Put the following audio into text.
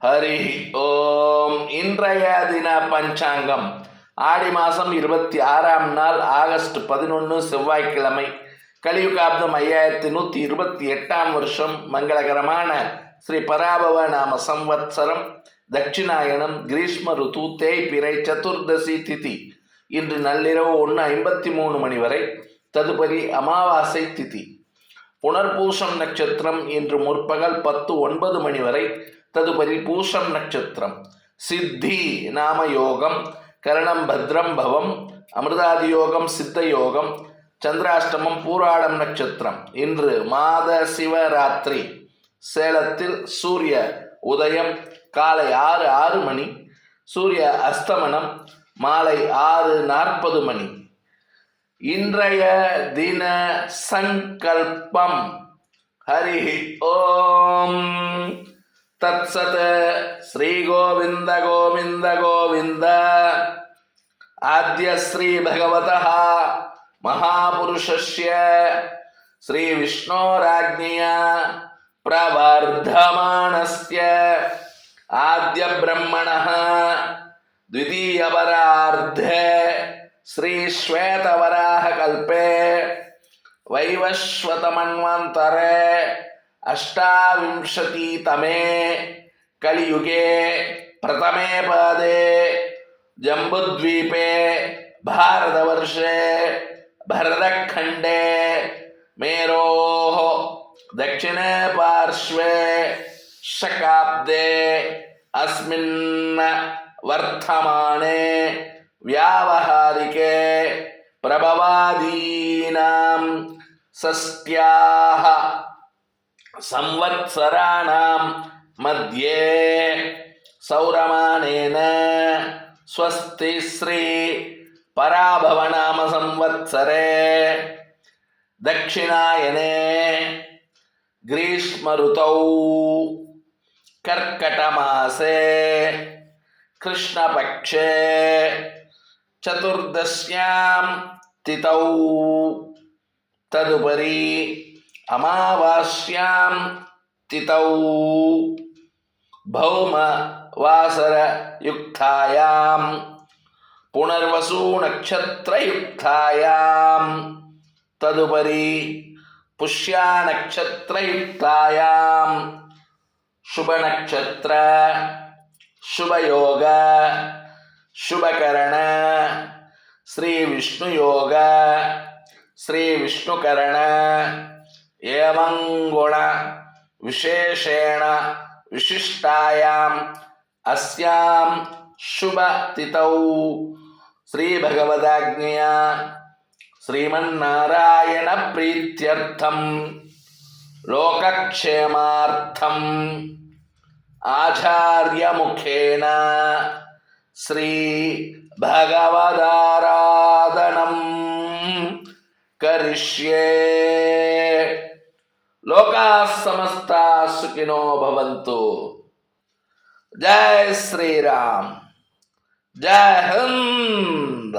ஹரி ஓம். இன்றைய தின பஞ்சாங்கம் ஆடி மாதம் 26ஆம் நாள் ஆகஸ்ட் 11 செவ்வாய்க்கிழமை. கலியுகாப்தம் 5128ஆம் வருஷம். மங்களகரமான ஸ்ரீ பராபவ நாம சம்வத்சரம். தட்சிணாயனம். கிரீஷ்ம ருத்து. தேய்பிறை சதுர்தசி திதி. இன்று நள்ளிரவு 1:53 மணி வரை. ததுபடி அமாவாசை திதி. புனர்பூசம் நட்சத்திரம் இன்று முற்பகல் 10:09 மணி வரை. ததுபரி பூசம் நட்சத்திரம். சித்தி நாம யோகம். கரணம் பத்ரம் பவம். அமிர்தாதி யோகம். சித்த யோகம். சந்திராஷ்டமம். பூராடம் நட்சத்திரம். இன்று மாத சிவராத்திரி. சேலத்தில் சூரிய உதயம் காலை 6:06 மணி. சூரிய அஸ்தமனம் மாலை 6:40 மணி. இன்றைய தின சங்கல்பம். ஹரி ஓம் தத்சத். ஸ்ரீ கோவிந்த கோவிந்த கோவிந்த. ஆத்ய ஸ்ரீ பகவதः மகாபுருஷஸ்ய ஸ்ரீ விஷ்ணோராஜ்ஞயா பிரவர்தமானஸ்ய ஆத்ய பிரம்மணः द्वितीयपरार्धे श्री श्वेतवराह कल्पे वैवस्वतमन्वन्तरे अष्टाविंशतितमे कलियुगे प्रथमे पादे जम्बुद्वीपे भारतवर्षे भरतखण्डे मेरोः दक्षिणे पार्श्वे शकाब्दे अस्मिन् वर्तमाने व्यावहारिके प्रभवादीनां षष्ट्याः संवत्सराणां मध्ये सौरमानेन स्वस्ति श्री पराभवनाम संवत्सरे दक्षिणायने ग्रीष्म ऋतौ कर्कटमासे कृष्णपक्षे चतुर्दश्यां तिथौ तदुपरि अमावास्यां तिथौ भौमवासरयुक्तायां पुनर्वसु नक्षत्रयुक्तायां तदुपरि पुष्या नक्षत्रयुक्तायां शुभनक्षत्र शुभयोग शुभकरण श्री विष्णुयोग श्री विष्णुकरण एवं गुण विशेषेण विशिष्टायां अस्यां शुभ तिथौ श्री भगवदाज्ञया श्रीमन्नारायण प्रीत्यर्थं लोकक्षेमार्थं आचार्य मुखेन श्री भगवदाराधनं करिष्ये. लोकाः समस्ताः सुखिनो भवन्तु. जय श्री राम. जय हिंद.